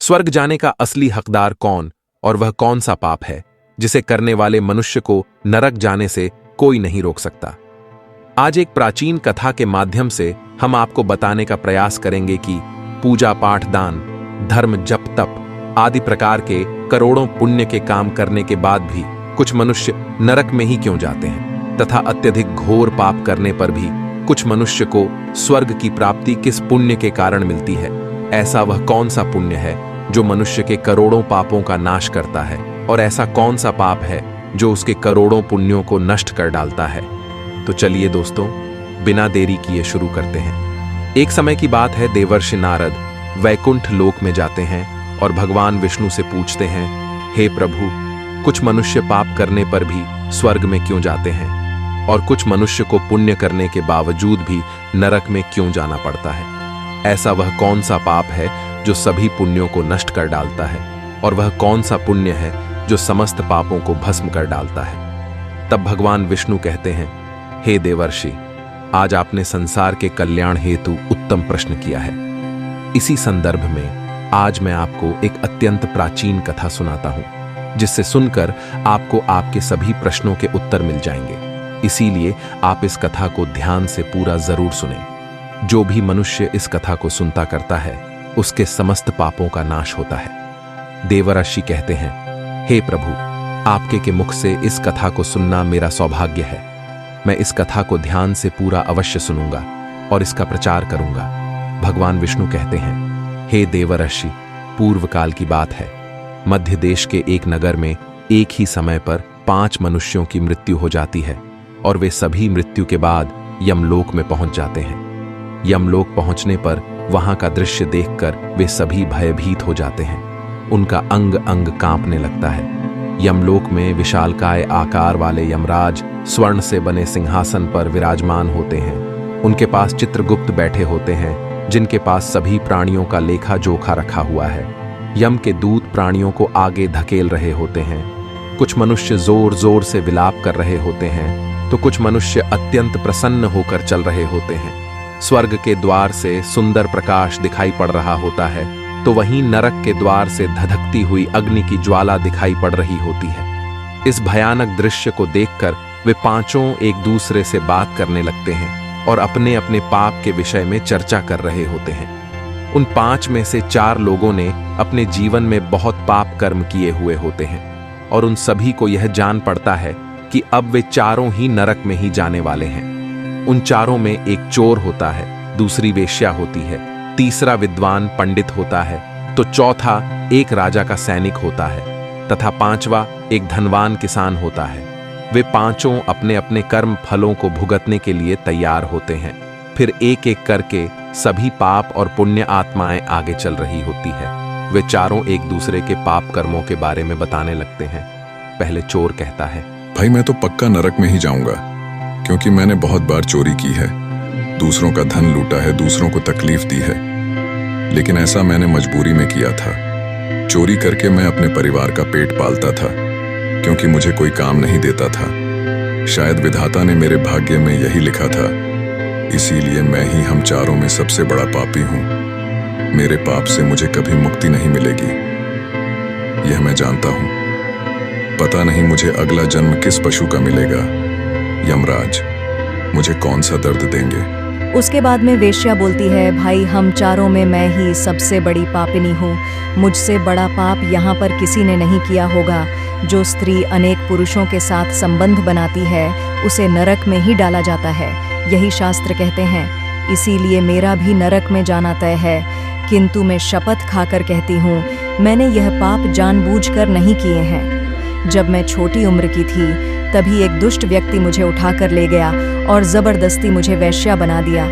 स्वर्ग जाने का असली हकदार कौन और वह कौन सा पाप है जिसे करने वाले मनुष्य को नरक जाने से कोई नहीं रोक सकता। आज एक प्राचीन कथा के माध्यम से हम आपको बताने का प्रयास करेंगे कि पूजा पाठ दान धर्म जप तप आदि प्रकार के करोड़ों पुण्य के काम करने के बाद भी कुछ मनुष्य नरक में ही क्यों जाते हैं तथा अत्यधिक घोर पाप करने पर भी कुछ मनुष्य को स्वर्ग की प्राप्ति किस पुण्य के कारण मिलती है। ऐसा वह कौन सा पुण्य है जो मनुष्य के करोड़ों पापों का नाश करता है और ऐसा कौन सा पाप है जो उसके करोड़ों पुण्यों को नष्ट कर डालता है। तो चलिए दोस्तों, बिना देरी किए शुरू करते हैं। एक समय की बात है, देवर्षि नारद वैकुंठ लोक में जाते हैं और भगवान विष्णु से पूछते हैं, हे प्रभु, कुछ मनुष्य पाप करने पर भी स्वर्ग में क्यों जाते हैं और कुछ मनुष्य को पुण्य करने के बावजूद भी नरक में क्यों जाना पड़ता है। ऐसा वह कौन सा पाप है जो सभी पुण्यों को नष्ट कर डालता है और वह कौन सा पुण्य है जो समस्त पापों को भस्म कर डालता है। तब भगवान विष्णु कहते हैं, हे देवर्षि, आज आपने संसार के कल्याण हेतु उत्तम प्रश्न किया है। इसी संदर्भ में आज मैं आपको एक अत्यंत प्राचीन कथा सुनाता हूं, जिससे सुनकर आपको आपके सभी प्रश्नों के उत्तर मिल जाएंगे। इसीलिए आप इस कथा को ध्यान से पूरा जरूर सुनें। जो भी मनुष्य इस कथा को सुनता करता है उसके समस्त पापों का नाश होता है। देवर्षि कहते हैं, हे प्रभु, आपके के मुख से इस कथा को सुनना मेरा सौभाग्य है। मैं इस कथा को ध्यान से पूरा अवश्य सुनूंगा और इसका प्रचार करूंगा। भगवान विष्णु कहते हैं, हे देवर्षि, पूर्व काल की बात है। मध्य देश के एक नगर में एक ही समय पर 5 मनुष्यों की मृत्यु हो जाती है और वे सभी मृत्यु के बाद यमलोक में पहुंच जाते हैं। यमलोक पहुंचने पर वहां का दृश्य देखकर वे सभी भयभीत हो जाते हैं। उनका अंग अंग कांपने लगता है। यमलोक में विशालकाय आकार वाले यमराज स्वर्ण से बने सिंहासन पर विराजमान होते हैं। उनके पास चित्रगुप्त बैठे होते हैं, जिनके पास सभी प्राणियों का लेखा जोखा रखा हुआ है। यम के दूत प्राणियों को आगे धकेल रहे होते हैं। कुछ मनुष्य जोर जोर से विलाप कर रहे होते हैं तो कुछ मनुष्य अत्यंत प्रसन्न होकर चल रहे होते हैं। स्वर्ग के द्वार से सुंदर प्रकाश दिखाई पड़ रहा होता है तो वहीं नरक के द्वार से धधकती हुई अग्नि की ज्वाला दिखाई पड़ रही होती है। इस भयानक दृश्य को देखकर वे पांचों एक दूसरे से बात करने लगते हैं और अपने अपने पाप के विषय में चर्चा कर रहे होते हैं। उन 5 में से 4 लोगों ने अपने जीवन में बहुत पाप कर्म किए हुए होते हैं और उन सभी को यह जान पड़ता है कि अब वे चारों ही नरक में ही जाने वाले हैं। उन चारों में एक चोर होता है, दूसरी वेश्या होती है, तीसरा विद्वान पंडित होता है तो चौथा एक राजा का सैनिक होता है तथा 5वां एक धनवान किसान होता है। वे पांचों अपने अपने कर्म फलों को भुगतने के लिए तैयार होते हैं। फिर एक एक करके सभी पाप और पुण्य आत्माएं आगे चल रही होती है। वे चारों एक दूसरे के पाप कर्मों के बारे में बताने लगते हैं। पहले चोर कहता है, भाई मैं तो पक्का नरक में ही जाऊंगा, क्योंकि मैंने बहुत बार चोरी की है, दूसरों का धन लूटा है, दूसरों को तकलीफ दी है, लेकिन ऐसा मैंने मजबूरी में किया था। चोरी करके मैं अपने परिवार का पेट पालता था, क्योंकि मुझे कोई काम नहीं देता था। शायद विधाता ने मेरे भाग्य में यही लिखा था, इसीलिए मैं ही हम चारों में सबसे बड़ा पापी हूं। मेरे पाप से मुझे कभी मुक्ति नहीं मिलेगी, यह मैं जानता हूं। पता नहीं मुझे अगला जन्म किस पशु का मिलेगा। यमराज मुझे कौन सा दर्द देंगे। उसके बाद में वेश्या बोलती है, भाई हम चारों में मैं ही सबसे बड़ी पापिनी हूँ। मुझसे बड़ा पाप यहाँ पर किसी ने नहीं किया होगा। जो स्त्री अनेक पुरुषों के साथ संबंध बनाती है उसे नरक में ही डाला जाता है, यही शास्त्र कहते हैं। इसीलिए मेरा भी नरक में जाना तय है, किंतु मैं शपथ खाकर कहती हूँ, मैंने यह पाप जानबूझकर नहीं किए हैं। जब मैं छोटी उम्र की थी तभी एक दुष्ट व्यक्ति मुझे उठाकर ले गया और जबरदस्ती मुझे वैश्या बना दिया।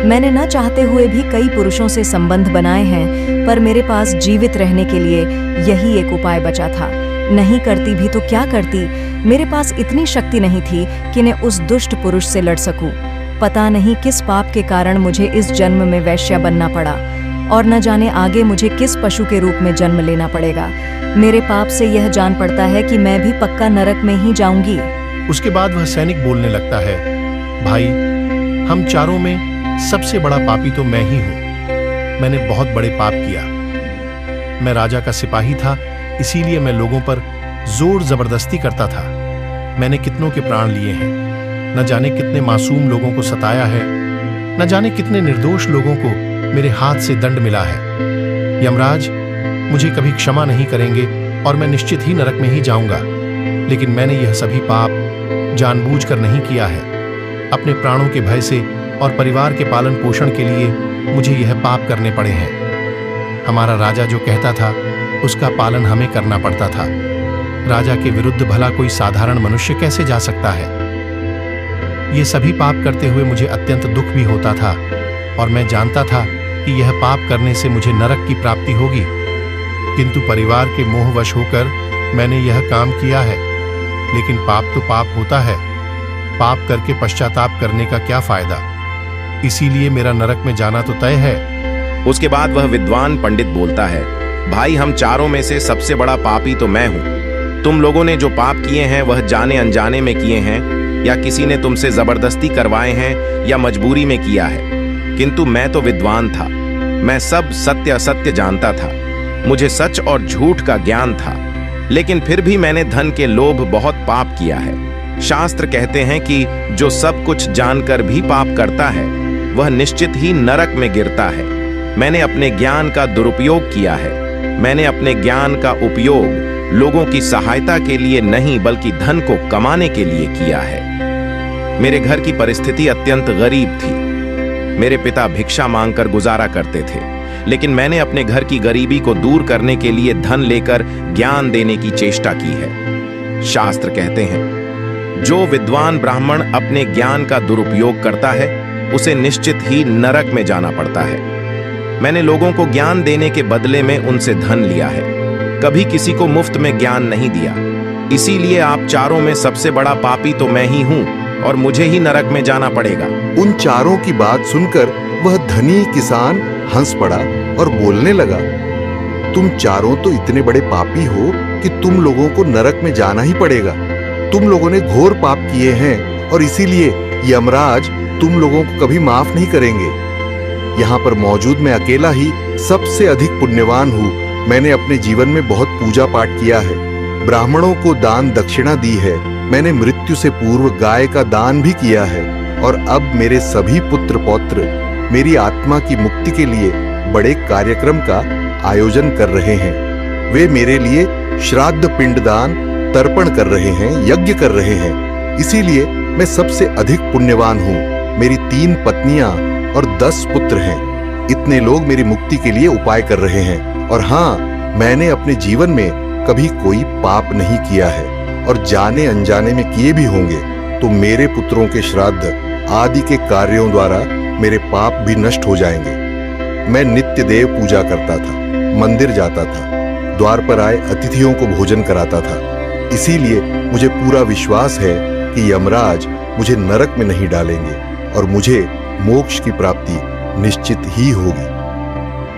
मैंने न चाहते हुए भी कई पुरुषों से संबंध बनाए हैं, पर मेरे पास जीवित रहने के लिए यही एक उपाय बचा था। नहीं करती भी तो क्या करती, मेरे पास इतनी शक्ति नहीं थी कि मैं उस दुष्ट पुरुष से लड़ सकूं। पता नहीं किस पाप के कारण मुझे इस जन्म में वैश्या बनना पड़ा और न जाने आगे मुझे किस पशु के रूप में जन्म लेना पड़ेगा। मेरे पाप से यह जान पड़ता है कि मैं भी पक्का नरक में ही जाऊंगी। उसके बाद वह सैनिक बोलने लगता है, भाई हम चारों में सबसे बड़ा पापी तो मैं ही हूं। मैंने बहुत बड़े पाप किया। मैं राजा का सिपाही था, इसीलिए मैं लोगों पर जोर जबरदस्ती करता था। मैंने कितनों के प्राण लिए हैं, न जाने कितने मासूम लोगों को सताया है, न जाने कितने निर्दोष लोगों को मेरे हाथ से दंड मिला है। यमराज मुझे कभी क्षमा नहीं करेंगे और मैं निश्चित ही नरक में ही जाऊंगा। लेकिन मैंने यह सभी पाप जानबूझकर नहीं किया है। अपने प्राणों के भय से और परिवार के पालन पोषण के लिए मुझे यह पाप करने पड़े हैं। हमारा राजा जो कहता था उसका पालन हमें करना पड़ता था। राजा के विरुद्ध भला कोई साधारण मनुष्य कैसे जा सकता है? ये सभी पाप करते हुए मुझे अत्यंत दुख भी होता था और मैं जानता था कि यह पाप करने से मुझे नरक की प्राप्ति होगी। किंतु परिवार के मोहवश होकर मैंने यह काम किया है। लेकिन पाप तो पाप होता है, पाप करके पश्चाताप करने का क्या फायदा? इसीलिए मेरा नरक में जाना तो तय है। उसके बाद वह विद्वान पंडित बोलता है, भाई हम चारों में से सबसे बड़ा पापी तो मैं हूं। तुम लोगों ने जो पाप किए हैं वह जाने अनजाने में किए हैं, या किसी ने तुमसे जबरदस्ती करवाए हैं, या मजबूरी में किया है। किंतु मैं तो विद्वान था, मैं सब सत्य असत्य जानता था, मुझे सच और झूठ का ज्ञान था। लेकिन फिर भी मैंने धन के लोभ बहुत पाप किया है। शास्त्र कहते हैं कि जो सब कुछ जानकर भी पाप करता है वह निश्चित ही नरक में गिरता है। मैंने अपने ज्ञान का दुरुपयोग किया है। मैंने अपने ज्ञान का उपयोग लोगों की सहायता के लिए नहीं बल्कि धन को कमाने के लिए किया है। मेरे घर की परिस्थिति अत्यंत गरीब थी। मेरे पिता भिक्षा मांगकर गुजारा करते थे, लेकिन मैंने अपने घर की गरीबी को दूर करने के लिए धन लेकर ज्ञान देने की चेष्टा की है। शास्त्र कहते हैं, जो विद्वान ब्राह्मण अपने ज्ञान का दुरुपयोग करता है उसे निश्चित ही नरक में जाना पड़ता है। मैंने लोगों को ज्ञान देने के बदले में उनसे धन लिया है, कभी किसी को मुफ्त में ज्ञान नहीं दिया। इसीलिए आप चारों में सबसे बड़ा पापी तो मैं ही हूं और मुझे ही नरक में जाना पड़ेगा। उन चारों की बात सुनकर वह धनी किसान हंस पड़ा और बोलने लगा, तुम चारों तो इतने बड़े पापी हो कि तुम लोगों को नरक में जाना ही पड़ेगा। तुम लोगों ने घोर पाप किए हैं और इसीलिए यमराज तुम लोगों को कभी माफ नहीं करेंगे। यहाँ पर मौजूद मैं अकेला ही सबसे अधिक पुण्यवान हूँ। मैंने अपने जीवन में बहुत पूजा पाठ किया है, ब्राह्मणों को दान दक्षिणा दी है, मैंने मृत्यु से पूर्व गाय का दान भी किया है और अब मेरे सभी पुत्र पौत्र मेरी आत्मा की मुक्ति के लिए बड़े कार्यक्रम का आयोजन कर रहे हैं। वे मेरे लिए श्राद्ध पिंडदान तर्पण कर रहे हैं, यज्ञ कर रहे हैं। इसीलिए मैं सबसे अधिक पुण्यवान हूँ। मेरी 3 पत्नियां और 10 पुत्र हैं। इतने लोग मेरी मुक्ति के लिए उपाय कर रहे हैं। और हाँ, मैंने अपने जीवन में कभी कोई पाप नहीं किया है और जाने अनजाने में किए भी होंगे तो मेरे पुत्रों के श्राद्ध आदि के कार्यों द्वारा मेरे पाप भी नष्ट हो जाएंगे। मैं नित्य देव पूजा करता था, मंदिर जाता था, द्वार पर आए अतिथियों को भोजन कराता था। इसीलिए मुझे पूरा विश्वास है कि यमराज मुझे नरक में नहीं डालेंगे और मुझे मोक्ष की प्राप्ति निश्चित ही होगी।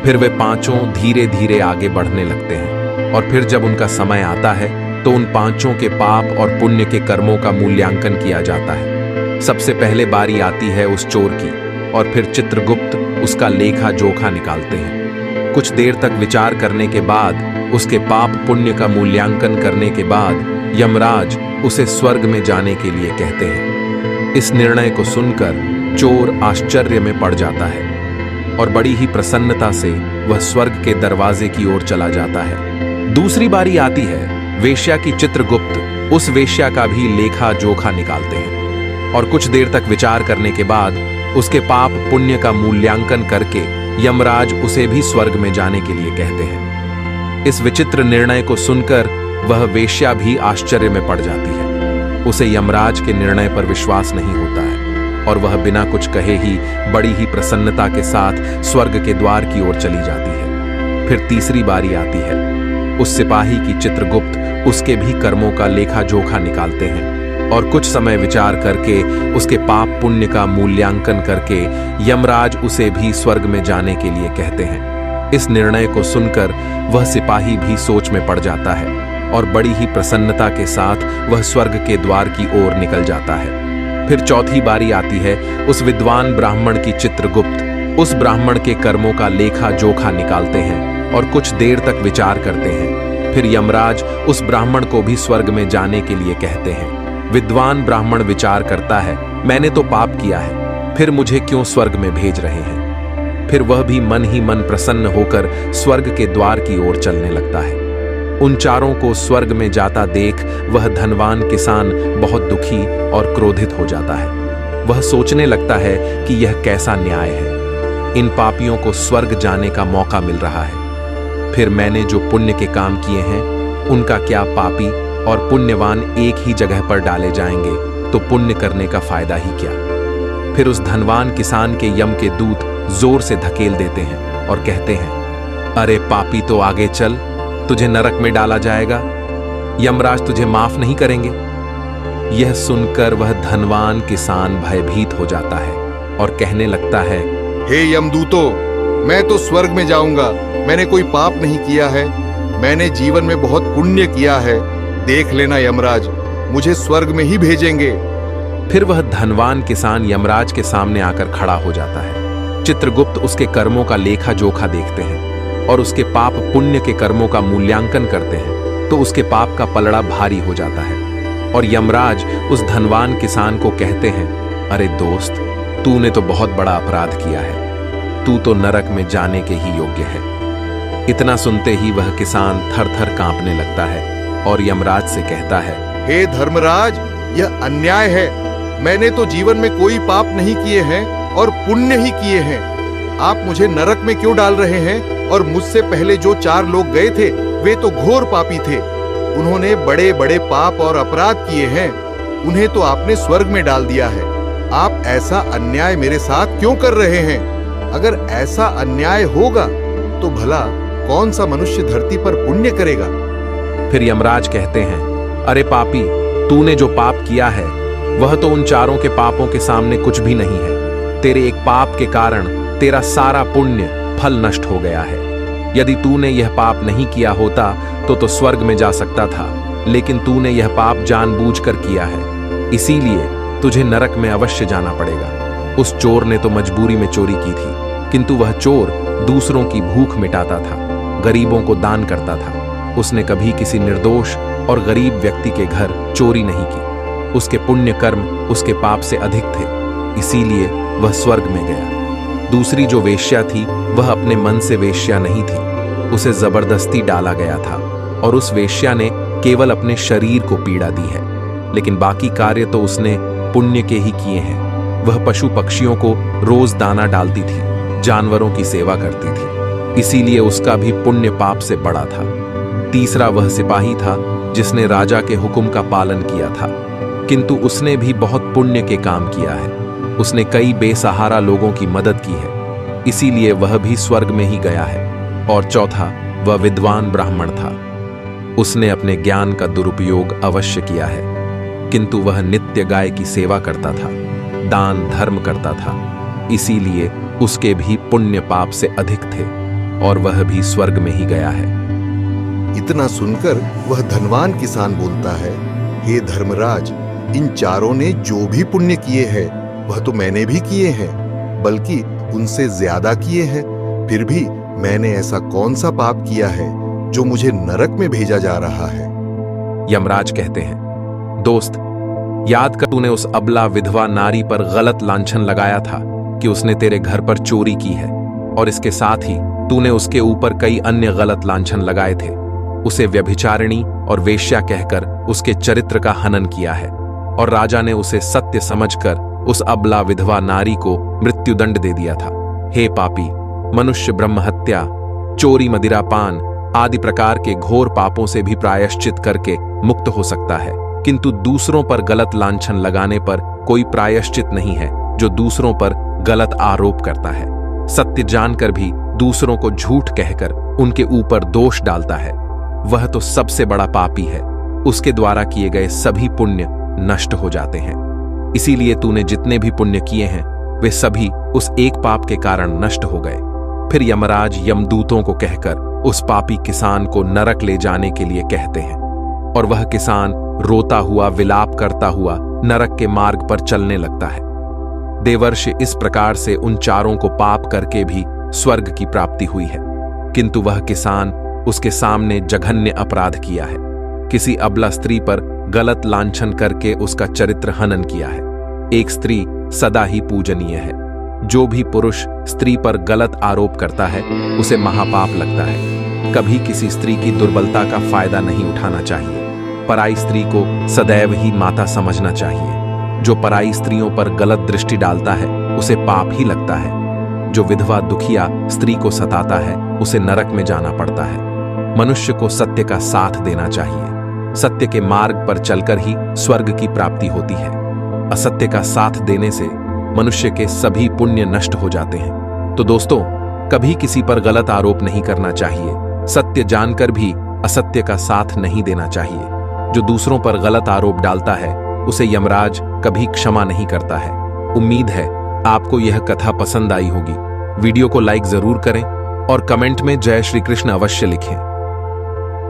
फिर वे पांचों धीरे धीरे आगे बढ़ने लगते हैं और फिर जब उनका समय आता है तो उन पांचों के पाप और पुण्य के कर्मों का मूल्यांकन किया जाता है। सबसे पहले बारी आती है उस चोर की और फिर चित्रगुप्त उसका लेखा जोखा निकालते हैं। कुछ देर तक विचार करने के बाद, उसके पाप पुण्य का मूल्यांकन करने के बाद यमराज उसे स्वर्ग में जाने के लिए कहते हैं। इस निर्णय को सुनकर चोर आश्चर्य में पड़ जाता है और बड़ी ही प्रसन्नता से वह स्वर्ग के दरवाजे की ओर चला जाता है। दूसरी बारी आती है वेश्या की। चित्रगुप्त उस वेश्या का भी लेखा जोखा निकालते हैं और कुछ देर तक विचार करने के बाद उसके पाप पुण्य का मूल्यांकन करके यमराज उसे भी स्वर्ग में जाने के लिए कहते हैं। इस विचित्र निर्णय को सुनकर वह वेश्या भी आश्चर्य में पड़ जाती है। उसे यमराज के निर्णय पर विश्वास नहीं होता है और वह बिना कुछ कहे ही बड़ी ही प्रसन्नता के साथ स्वर्ग के द्वार की ओर चली जाती है। फिर तीसरी बारी आती है उस सिपाही की। चित्रगुप्त उसके भी कर्मों का लेखा जोखा निकालते हैं और कुछ समय विचार करके उसके पाप पुण्य का मूल्यांकन करके यमराज उसे भी स्वर्ग में जाने के लिए कहते हैं। इस निर्णय को सुनकर वह सिपाही भी सोच में पड़ जाता है और बड़ी ही प्रसन्नता के साथ वह स्वर्ग के द्वार की ओर निकल जाता है। फिर चौथी बारी आती है उस विद्वान ब्राह्मण की। चित्रगुप्त उस ब्राह्मण के कर्मों का लेखा जोखा निकालते हैं और कुछ देर तक विचार करते हैं। फिर यमराज उस ब्राह्मण को भी स्वर्ग में जाने के लिए कहते हैं। विद्वान ब्राह्मण विचार करता है, मैंने तो पाप किया है, फिर मुझे क्यों स्वर्ग में भेज रहे हैं। फिर वह भी मन ही मन प्रसन्न होकर स्वर्ग के द्वार की ओर चलने लगता है। उन चारों को स्वर्ग में जाता देख वह धनवान किसान बहुत दुखी और क्रोधित हो जाता है। वह सोचने लगता है कि यह कैसा न्याय है, इन पापियों को स्वर्ग जाने का मौका मिल रहा है। फिर मैंने जो पुण्य के काम किए हैं उनका क्या, पापी और पुण्यवान एक ही जगह पर डाले जाएंगे तो पुण्य करने का फायदा ही क्या। फिर उस धनवान किसान के यम के दूत जोर से धकेल देते हैं और कहते हैं, अरे पापी, तो आगे चल, तुझे नरक में डाला जाएगा, यमराज तुझे माफ नहीं करेंगे। यह सुनकर वह धनवान किसान भयभीत हो जाता है और कहने लगता है, हे यमदूतों, मैं तो स्वर्ग में जाऊंगा, मैंने कोई पाप नहीं किया है, मैंने जीवन में बहुत पुण्य किया है, देख लेना यमराज, मुझे स्वर्ग में ही भेजेंगे। फिर वह धनवान किसान यमराज के सामने आकर खड़ा हो जाता है। चित्रगुप्त उसके कर्मों का लेखा जोखा देखते हैं और उसके पाप पुण्य के कर्मों का मूल्यांकन करते हैं तो उसके पाप का पलड़ा भारी हो जाता है। और यमराज उस धनवान किसान को कहते हैं, अरे दोस्त, तूने तो बहुत बड़ा अपराध किया है, तू तो नरक में जाने के ही योग्य है। इतना सुनते ही वह किसान थर थर कांपने लगता है और यमराज से कहता है, हे धर्मराज, यह अन्याय है, मैंने तो जीवन में कोई पाप नहीं किए हैं और पुण्य ही किए हैं, आप मुझे नरक में क्यों डाल रहे हैं। और मुझसे पहले जो 4 लोग गए थे वे तो घोर पापी थे, उन्होंने बड़े बड़े पाप और अपराध किए हैं, उन्हें तो आपने स्वर्ग में डाल दिया है। आप ऐसा अन्याय मेरे साथ क्यों कर रहे हैं। अगर ऐसा अन्याय होगा तो भला कौन सा मनुष्य धरती पर पुण्य करेगा। फिर यमराज कहते हैं, अरे पापी, तूने जो पाप किया है वह तो उन चारों के पापों के सामने कुछ भी नहीं है। तेरे एक पाप के कारण तेरा सारा पुण्य फल नष्ट हो गया है। यदि तूने यह पाप नहीं किया होता तो स्वर्ग में जा सकता था, लेकिन तूने यह पाप जानबूझकर किया है, इसीलिए तुझे नरक में अवश्य जाना पड़ेगा। उस चोर ने तो मजबूरी में चोरी की थी, किंतु वह चोर दूसरों की भूख मिटाता था, गरीबों को दान करता था। उसने कभी किसी निर्दोष और गरीब व्यक्ति के घर चोरी नहीं की। उसके पुण्य कर्म उसके पाप से अधिक थे, इसीलिए वह स्वर्ग में गया। दूसरी जो वेश्या थी वह अपने मन से वेश्या नहीं थी, उसे जबरदस्ती डाला गया था और उस वेश्या ने केवल अपने शरीर को पीड़ा दी है, लेकिन बाकी कार्य तो उसने पुण्य के ही किए हैं। वह पशु पक्षियों को रोज दाना डालती थी, जानवरों की सेवा करती थी, इसीलिए उसका भी पुण्य पाप से बड़ा था। तीसरा वह सिपाही था जिसने राजा के हुक्म का पालन किया था, किंतु उसने भी बहुत पुण्य के काम किया है। उसने कई बेसहारा लोगों की मदद की है, इसीलिए वह भी स्वर्ग में ही गया है। और चौथा वह विद्वान ब्राह्मण था, उसने अपने ज्ञान का दुरुपयोग अवश्य किया है, किंतु वह नित्य गाय की सेवा करता था, दान धर्म करता था, इसीलिए उसके भी पुण्य पाप से अधिक थे और वह भी स्वर्ग में ही गया है। इतना सुनकर वह धनवान किसान बोलता है, हे धर्मराज, इन चारों ने जो भी पुण्य किए हैं वह तो मैंने भी किए हैं, बल्कि उनसे ज्यादा किए हैं, फिर भी मैंने ऐसा कौन सा पाप किया है जो मुझे नरक में भेजा जा रहा है। यमराज कहते हैं, दोस्त, याद कर तूने उस अबला विधवा नारी पर गलत लांछन लगाया था कि उसने तेरे घर पर चोरी की है, और इसके साथ ही तूने उसके ऊपर कई अन्य गलत लांछन लगाए थे। उसे व्यभिचारिणी और वेश्या कहकर उसके चरित्र का हनन किया है, और राजा ने उसे सत्य समझकर उस अबला विधवा नारी को मृत्युदंड दे दिया था। हे पापी, मनुष्य ब्रह्म हत्या, चोरी, मदिरापान आदि प्रकार के घोर पापों से भी प्रायश्चित करके मुक्त हो सकता है, किंतु दूसरों पर गलत लांछन लगाने पर कोई प्रायश्चित नहीं है जो दूसरों पर गलत आरोप करता है। सत्य जानकर भी दूसरों को झूठ कहकर उनके ऊपर दोष डालता है, वह तो सबसे बड़ा पापी है। उसके द्वारा किए गए सभी पुण्य नष्ट हो जाते हैं। इसीलिए तूने जितने भी पुण्य किए हैं वे सभी उस एक पाप के कारण नष्ट हो गए। फिर यमराज यमदूतों को कहकर उस पापी किसान को नरक ले जाने के लिए कहते हैं, और वह किसान रोता हुआ विलाप करता हुआ नरक के मार्ग पर चलने लगता है। देवर्षि, इस प्रकार से उन चारों को पाप करके भी स्वर्ग की प्राप्ति हुई है, किंतु वह किसान उसके सामने जघन्य अपराध किया है। किसी अबला स्त्री पर गलत लांछन करके उसका चरित्र हनन किया है। एक स्त्री सदा ही पूजनीय है। जो भी पुरुष स्त्री पर गलत आरोप करता है उसे महापाप लगता है। कभी किसी स्त्री की दुर्बलता का फायदा नहीं उठाना चाहिए। पराई स्त्री को सदैव ही माता समझना चाहिए। जो पराई स्त्रियों पर गलत दृष्टि डालता है उसे पाप ही लगता है। जो विधवा दुखिया स्त्री को सताता है उसे नरक में जाना पड़ता है। मनुष्य को सत्य का साथ देना चाहिए। सत्य के मार्ग पर चलकर ही स्वर्ग की प्राप्ति होती है। असत्य का साथ देने से मनुष्य के सभी पुण्य नष्ट हो जाते हैं। तो दोस्तों, कभी किसी पर गलत आरोप नहीं करना चाहिए। सत्य जानकर भी असत्य का साथ नहीं देना चाहिए। जो दूसरों पर गलत आरोप डालता है उसे यमराज कभी क्षमा नहीं करता है। उम्मीद है आपको यह कथा पसंद आई होगी। वीडियो को लाइक जरूर करें और कमेंट में जय श्री कृष्ण अवश्य लिखें।